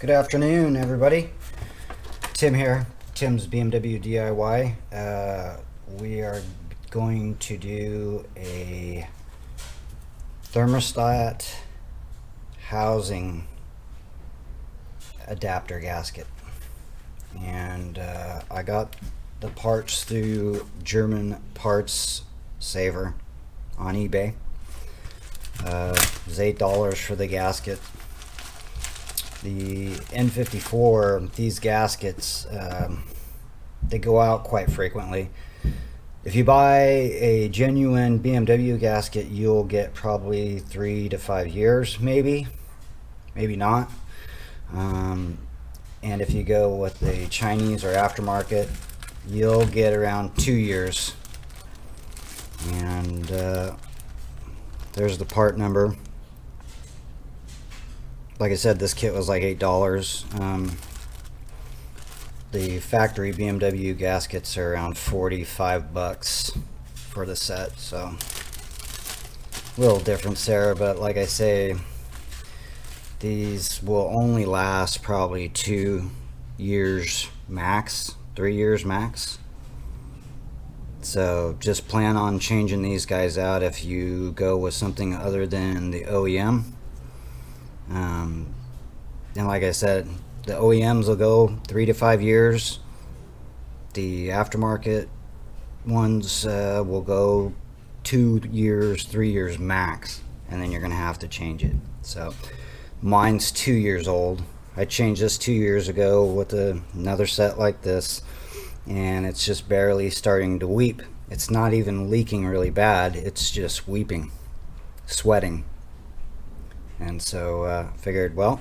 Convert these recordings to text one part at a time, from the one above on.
Good afternoon, everybody. Tim here, Tim's BMW DIY. We are going to do a thermostat housing adapter gasket. And I got the parts through German Parts Saver on eBay. It was $8 for the gasket. The N54, these gaskets, they go out quite frequently. If you buy a genuine BMW gasket, you'll get probably 3 to 5 years, maybe not. And if you go with the Chinese or aftermarket, you'll get around 2 years. And there's the part number. Like I said, this kit was like $8. The factory BMW gaskets are around 45 bucks for the set, so a little difference there. But like I say, these will only last probably 2 years max, 3 years max. So just plan on changing these guys out if you go with something other than the OEM. And like I said, the OEMs will go 3 to 5 years. The aftermarket ones will go 2 years, 3 years max, and then you're gonna have to change it. So mine's 2 years old. I changed this 2 years ago with another set like this, and it's just barely starting to weep. It's not even leaking really bad, it's just weeping, sweating. And so figured, well,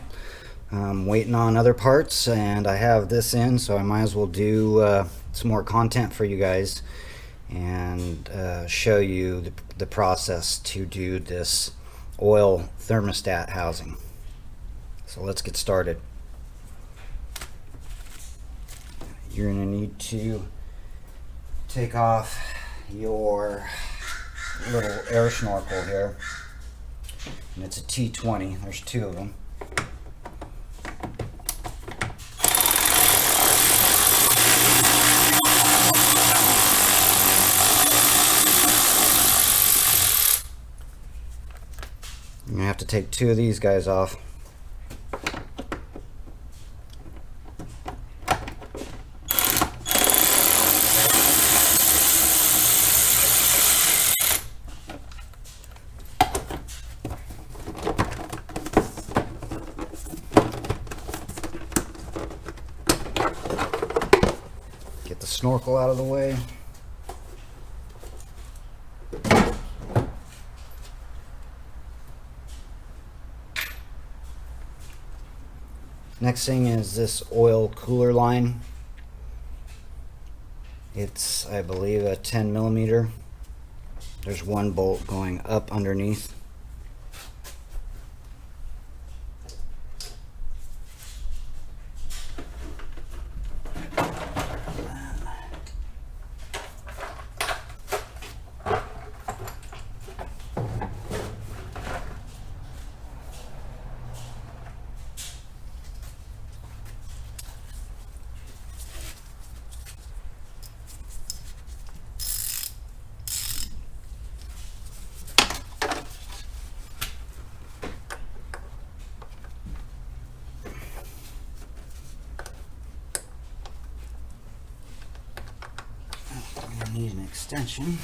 I'm waiting on other parts and I have this in, so I might as well do some more content for you guys and show you the process to do this oil thermostat housing. So let's get started. You're going to need to take off your little air snorkel here. And it's a T20. There's 2 of them. You're gonna have to take 2 of these guys off. Get the snorkel out of the way. Next thing is this oil cooler line. It's, I believe, a 10 millimeter. There's 1 bolt going up underneath. Need an extension.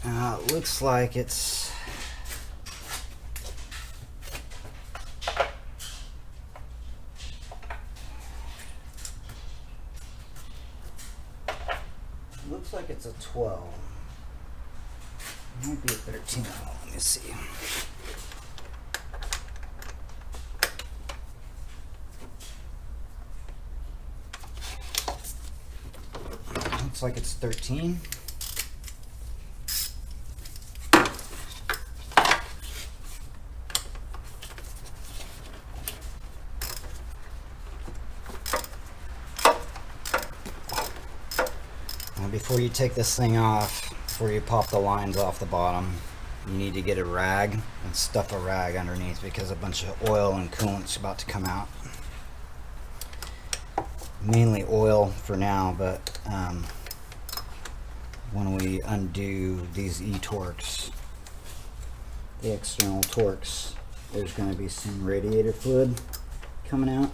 It looks like it's a 12. It might be a 13. Let me see. Looks like it's 13. Now before you take this thing off, before you pop the lines off the bottom, you need to get a rag and stuff a rag underneath because a bunch of oil and coolant's about to come out. Mainly oil for now, but when we undo these E-Torques, the external Torques, there's going to be some radiator fluid coming out.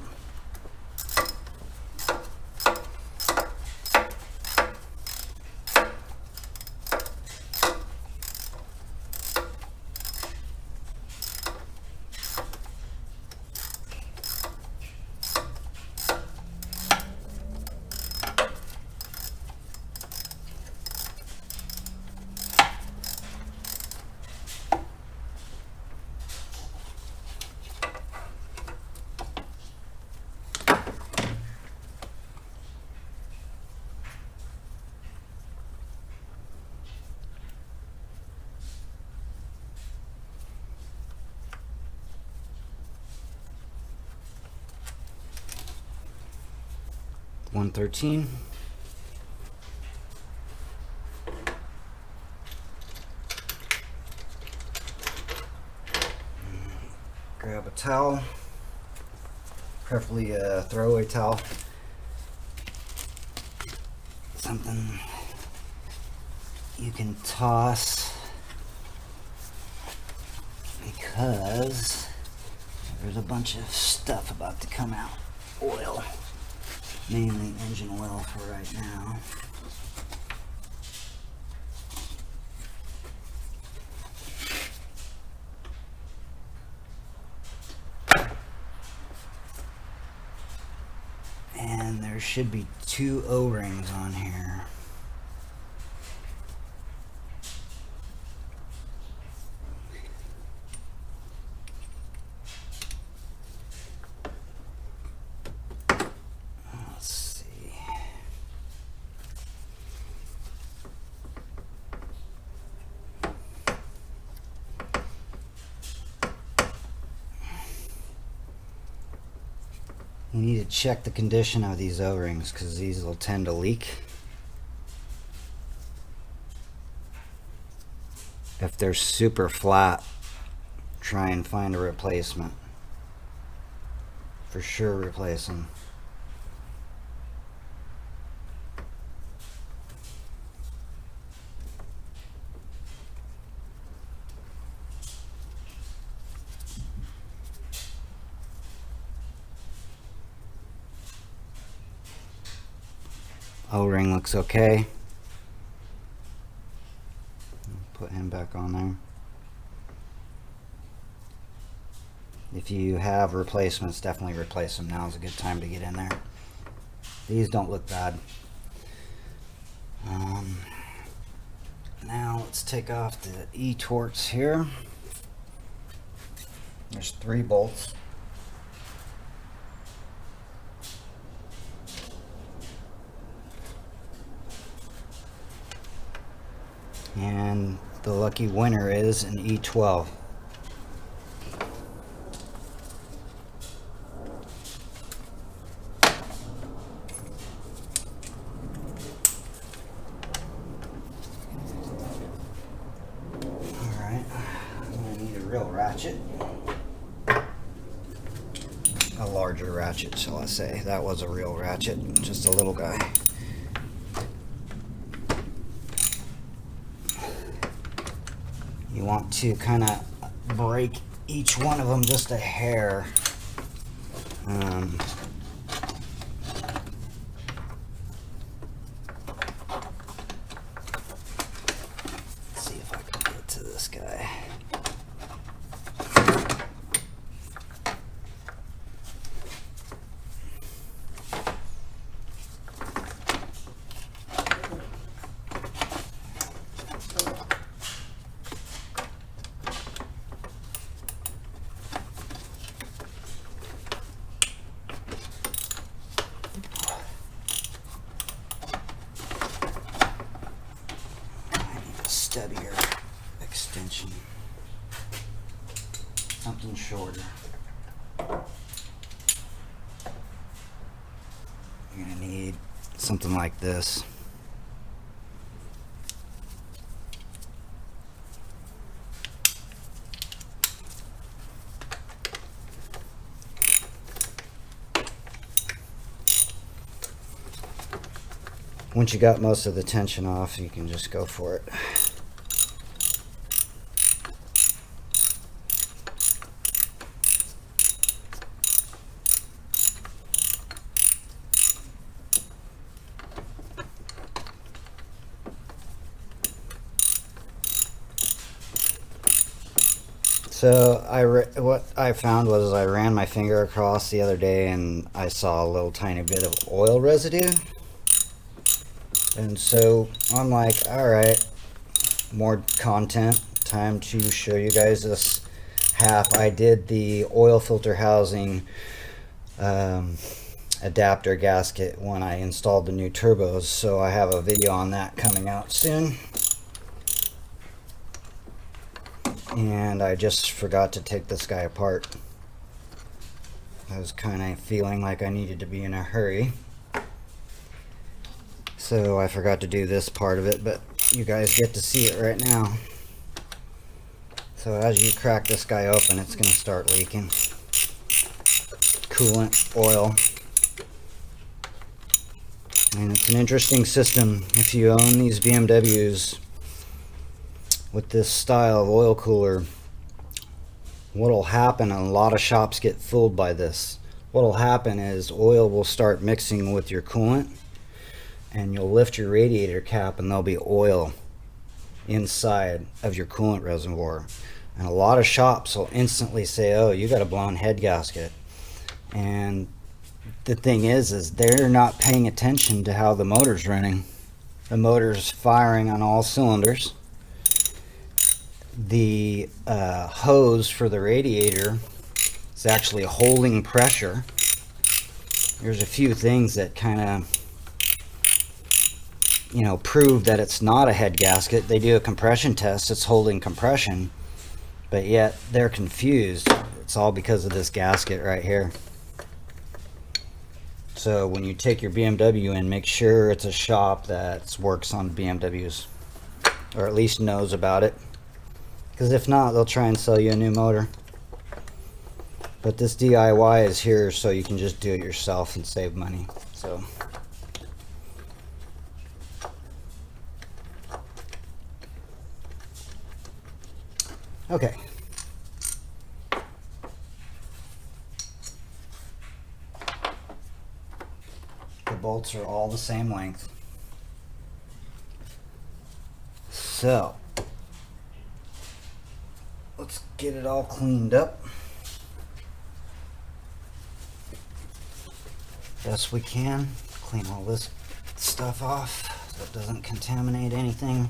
$113. Grab a towel, preferably a throwaway towel, something you can toss because there's a bunch of stuff about to come out. Oil. Mainly engine oil for right now. And there should be 2 O-rings on here. You need to check the condition of these O-rings because these will tend to leak. If they're super flat, try and find a replacement. For sure replace them. O-ring looks okay. Put him back on there. If you have replacements, definitely replace them. Now is a good time to get in there. These don't look bad. Now let's take off the E-Torques here. There's 3 bolts. And the lucky winner is an E12. Alright, I'm going to need a real ratchet. A larger ratchet, shall I say. That was a real ratchet, just a little guy. You want to kind of break each one of them just a hair. Let's see if I can get to this guy. Stubbier extension, something shorter. You're gonna need something like this. Once you got most of the tension off, you can just go for it. So what I found was I ran my finger across the other day and I saw a little tiny bit of oil residue. And so I'm like, all right, more content. Time to show you guys this half. I did the oil filter housing adapter gasket when I installed the new turbos. So I have a video on that coming out soon. And I just forgot to take this guy apart. I was kind of feeling like I needed to be in a hurry. So I forgot to do this part of it, but you guys get to see it right now. So as you crack this guy open, it's going to start leaking coolant, oil. And it's an interesting system. If you own these BMWs with this style of oil cooler, what'll happen, and a lot of shops get fooled by this, what'll happen is oil will start mixing with your coolant and you'll lift your radiator cap and there'll be oil inside of your coolant reservoir. And a lot of shops will instantly say, oh, you got a blown head gasket. And the thing is they're not paying attention to how the motor's running. The motor's firing on all cylinders. The hose for the radiator is actually holding pressure. There's a few things that kind of, prove that it's not a head gasket. They do a compression test, it's holding compression, but yet they're confused. It's all because of this gasket right here. So when you take your BMW in, make sure it's a shop that works on BMWs, or at least knows about it. Because if not, they'll try and sell you a new motor. But this DIY is here so you can just do it yourself and save money. So okay. The bolts are all the same length. So let's get it all cleaned up best we can. Clean all this stuff off so it doesn't contaminate anything.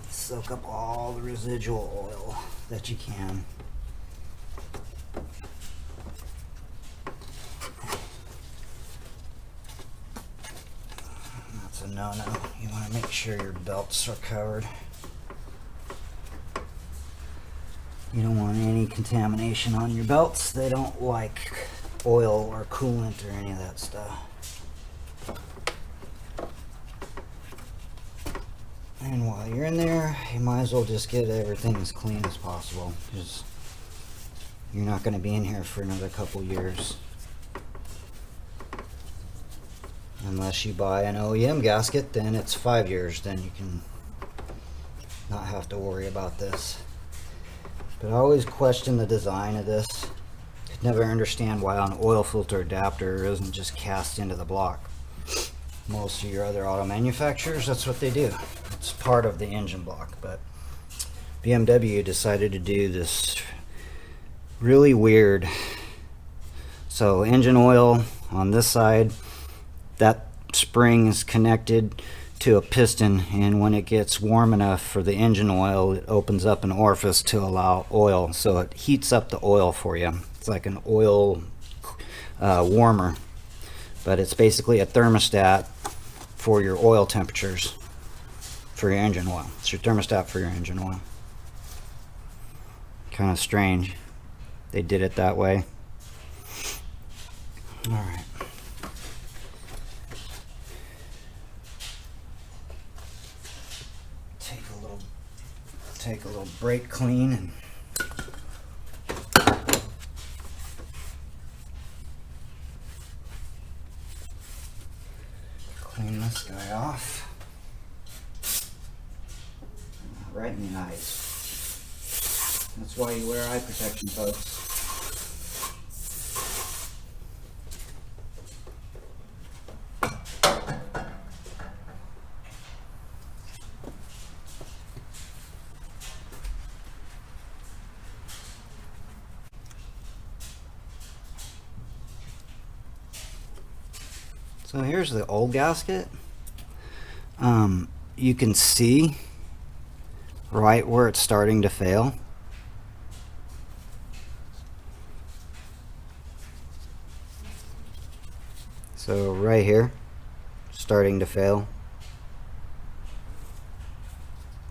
Soak up all the residual oil that you can. That's a no-no. You want to make sure your belts are covered. You don't want any contamination on your belts. They don't like oil or coolant or any of that stuff. And while you're in there, you might as well just get everything as clean as possible, because you're not going to be in here for another couple years. Unless you buy an OEM gasket, then it's 5 years, then you can not have to worry about this. But I always question the design of this. Could never understand why an oil filter adapter isn't just cast into the block. Most of your other auto manufacturers, that's what they do. It's part of the engine block, but BMW decided to do this really weird. So engine oil on this side, that spring is connected to a piston, and when it gets warm enough for the engine oil, it opens up an orifice to allow oil, so it heats up the oil for you. It's like an oil warmer, but it's basically a thermostat for your oil temperatures. for your engine oil. It's your thermostat for your engine oil. Kind of strange they did it that way. All right. Take a little brake clean and clean this guy off. Right in the eyes. That's why you wear eye protection, folks. So here's the old gasket. You can see right where it's starting to fail. So right here, starting to fail.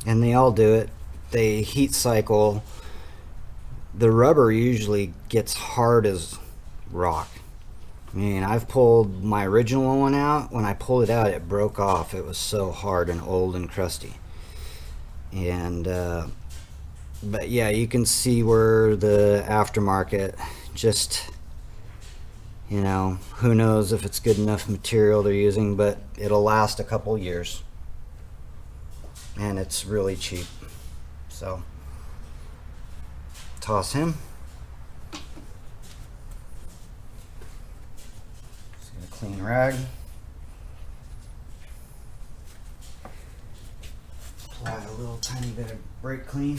And they all do it. They heat cycle. The rubber usually gets hard as rock. I mean, I've pulled my original one out. When I pulled it out, it broke off. It was so hard and old and crusty. And but yeah, you can see where the aftermarket just, you know, who knows if it's good enough material they're using, but it'll last a couple years. And it's really cheap. So toss him. Clean rag. Apply a little tiny bit of brake clean.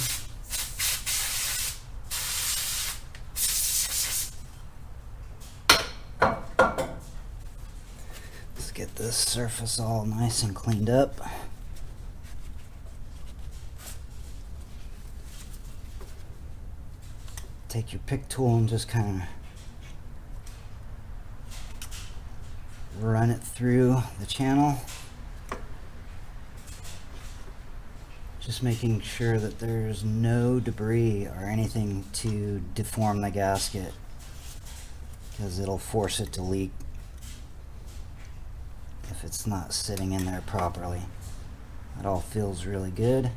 Let's get this surface all nice and cleaned up. Take your pick tool and just kind of run it through the channel, just making sure that there's no debris or anything to deform the gasket, because it'll force it to leak if it's not sitting in there properly. It all feels really good.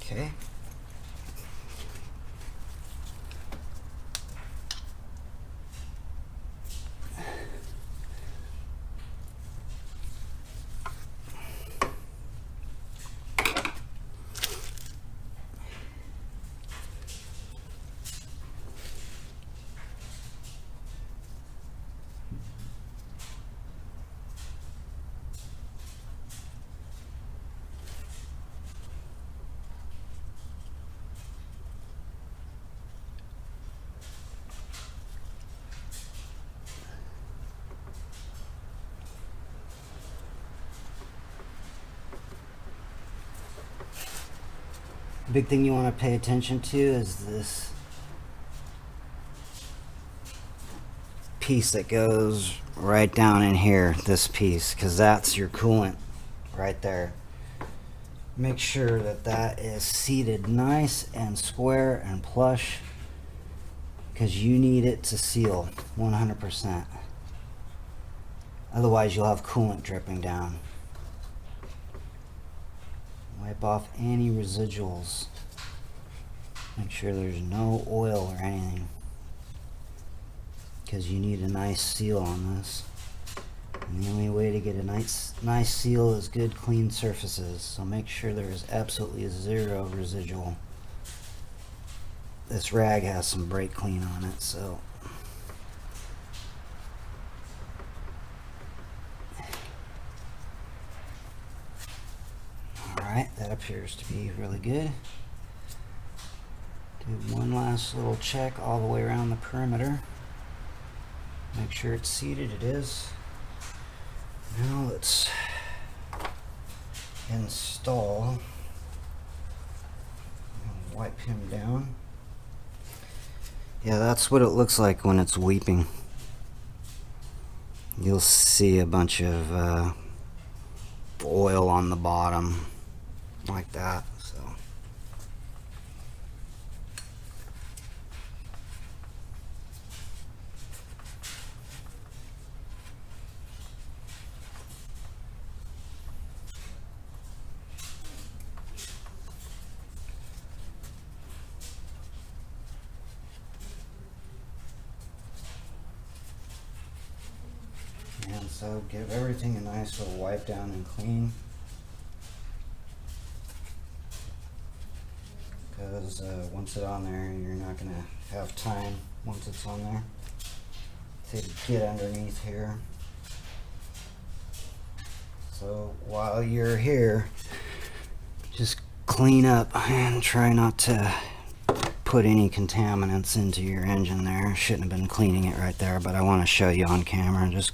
Okay. Big thing you want to pay attention to is this piece that goes right down in here, this piece, because that's your coolant right there. Make sure that that is seated nice and square and plush, because you need it to seal 100%. Otherwise you'll have coolant dripping down. Wipe off any residuals. Make sure there's no oil or anything, because you need a nice seal on this. And the only way to get a nice seal is good clean surfaces. So make sure there is absolutely zero residual. This rag has some brake clean on it, so alright, that appears to be really good. Do one last little check all the way around the perimeter. Make sure it's seated. It is. Now let's install. Wipe him down. Yeah, that's what it looks like when it's weeping. You'll see a bunch of oil on the bottom like that. So so give everything a nice little wipe down and clean, because once it's on there, you're not going to have time once it's on there to get underneath here. So while you're here, just clean up and try not to put any contaminants into your engine there. Shouldn't have been cleaning it right there, but I want to show you on camera. Just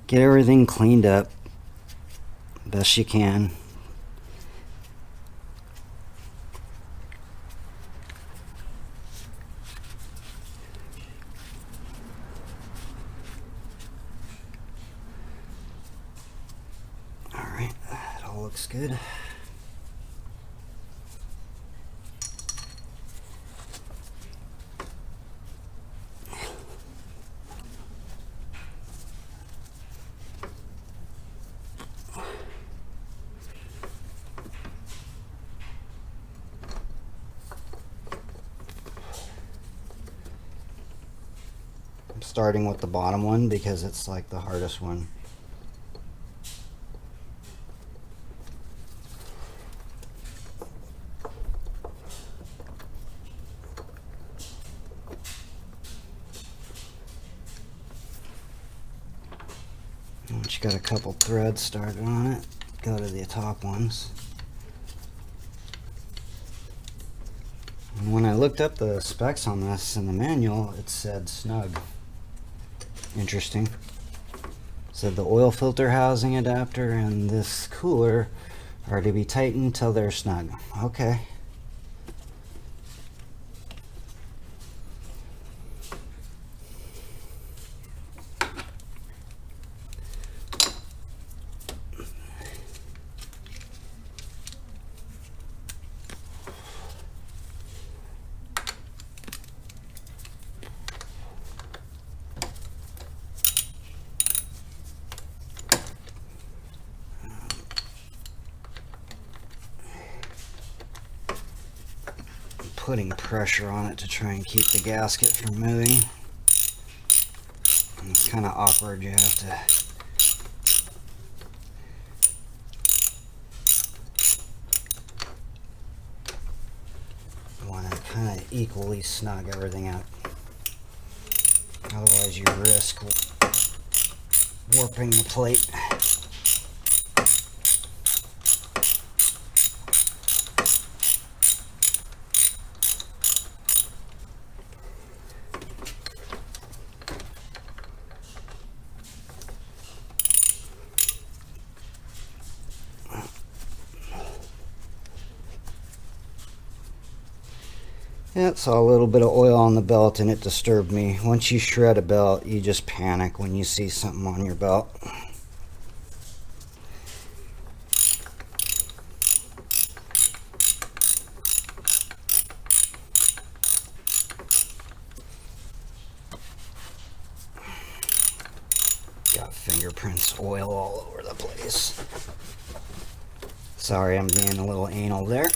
get everything cleaned up best you can. All right, that all looks good. I'm starting with the bottom one because it's like the hardest one. Once you got a couple threads started on it, go to the top ones. And when I looked up the specs on this in the manual, it said snug. Interesting. It said the oil filter housing adapter and this cooler are to be tightened till they're snug. Okay. Putting pressure on it to try and keep the gasket from moving. And it's kind of awkward. You have to want to kind of equally snug everything up. Otherwise you risk warping the plate. Yeah, saw a little bit of oil on the belt and it disturbed me. Once you shred a belt, you just panic when you see something on your belt. Got fingerprints, oil all over the place. Sorry, I'm being a little anal there.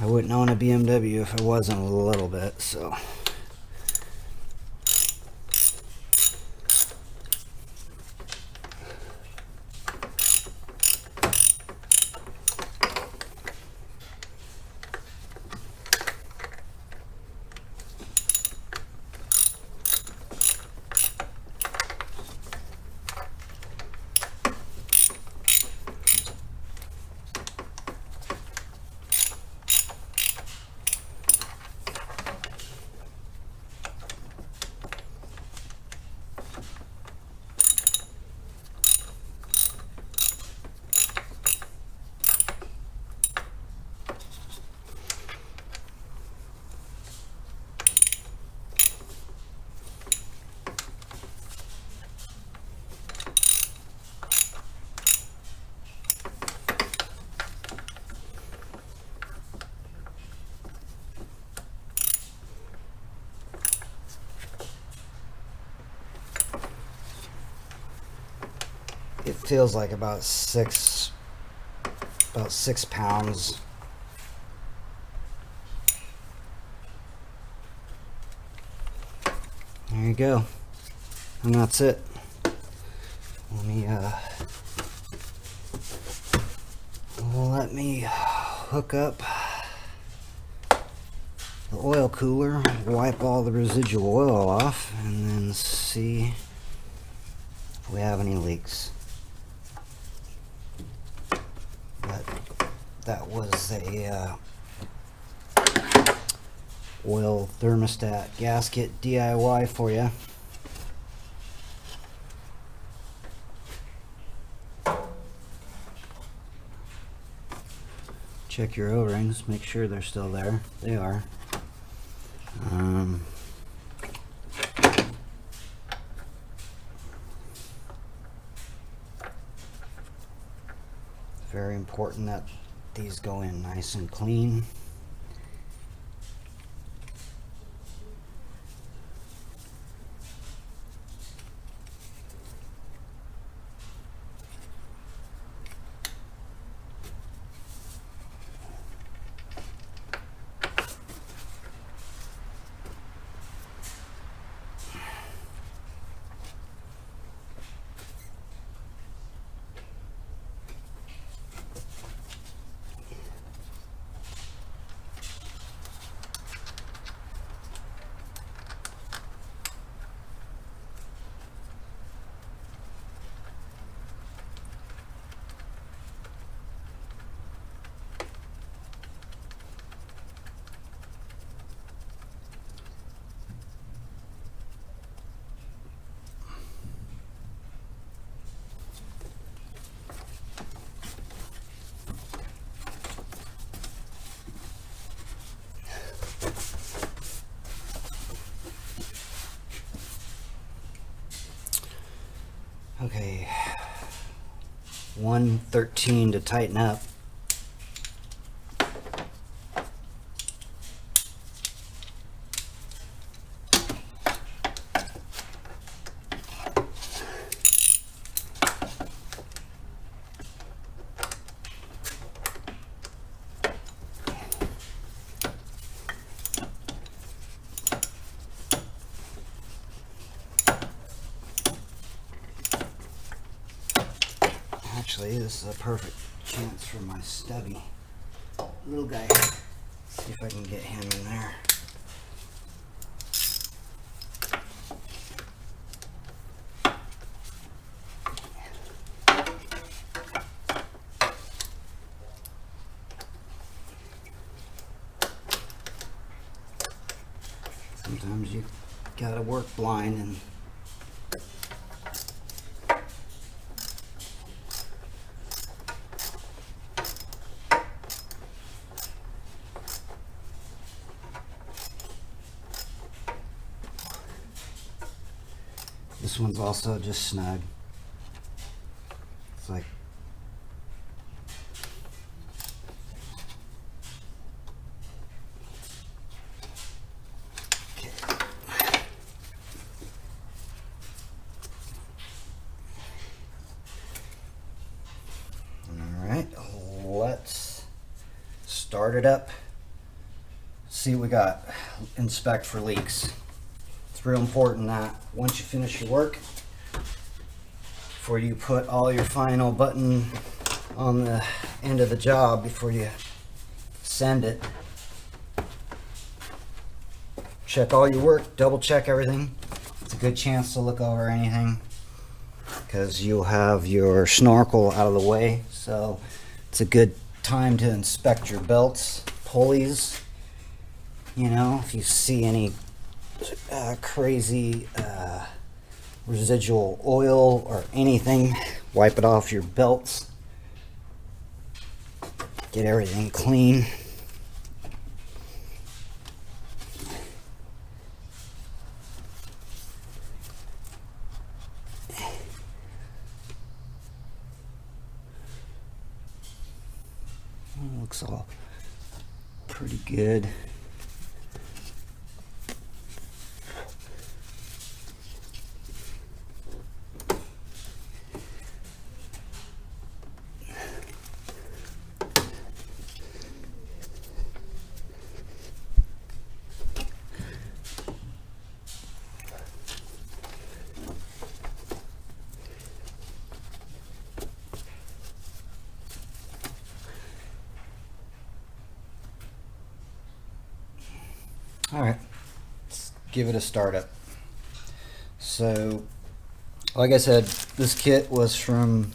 I wouldn't own a BMW if it wasn't a little bit, so. feels like about 6 pounds. There you go. And that's it. Let me hook up the oil cooler, wipe all the residual oil off, and then see if we have any leaks. But that was a oil thermostat gasket DIY for you. Check your O-rings, make sure they're still there. They are. Very important that these go in nice and clean. Okay, 113 to tighten up. Actually, this is a perfect chance for my stubby little guy. See if I can get him in there. Sometimes you gotta work blind and this one's also just snug. It's like okay. All right, let's start it up. See what we got. Inspect for leaks. It's real important that once you finish your work, before you put all your final button on the end of the job, before you send it, check all your work, double check everything. It's a good chance to look over anything because you'll have your snorkel out of the way. So it's a good time to inspect your belts, pulleys. You know, if you see any crazy residual oil or anything, wipe it off your belts. Get everything clean. Looks all pretty good. All right, let's give it a startup. So, like I said, this kit was from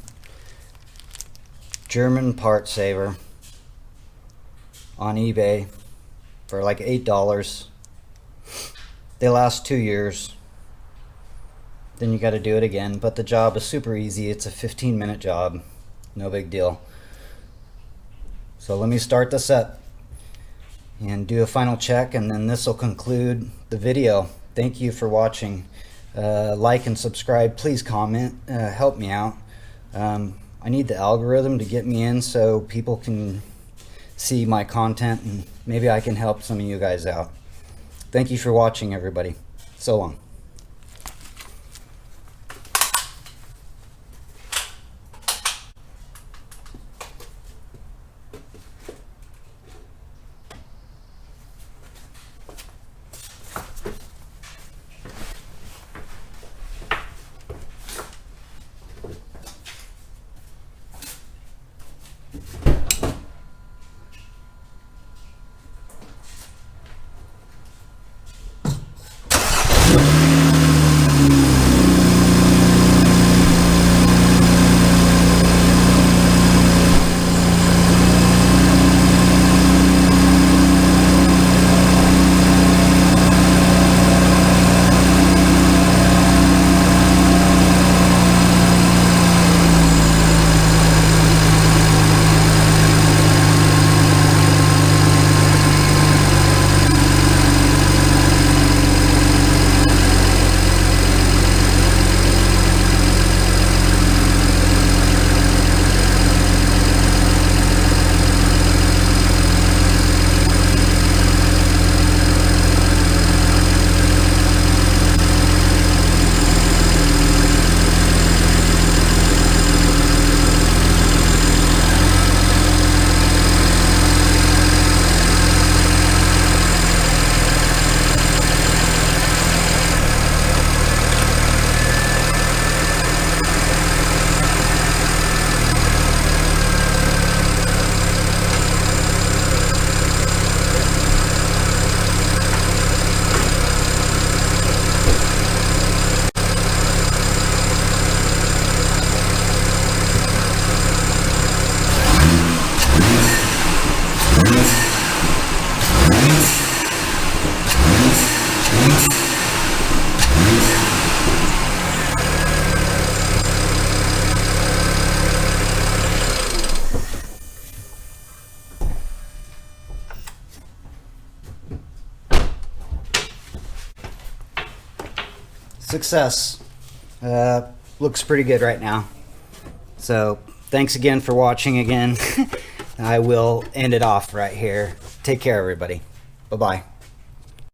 German Part Saver on eBay for like $8. They last 2 years. Then you got to do it again, but the job is super easy. It's a 15-minute job, no big deal. So let me start this up and do a final check, and then this will conclude the video. Thank you for watching. Like and subscribe. Please comment, help me out. I need the algorithm to get me in so people can see my content, and maybe I can help some of you guys out. Thank you for watching, everybody. So long. Success. Looks pretty good right now. So thanks again for watching again. I will end it off right here. Take care, everybody. Bye-bye.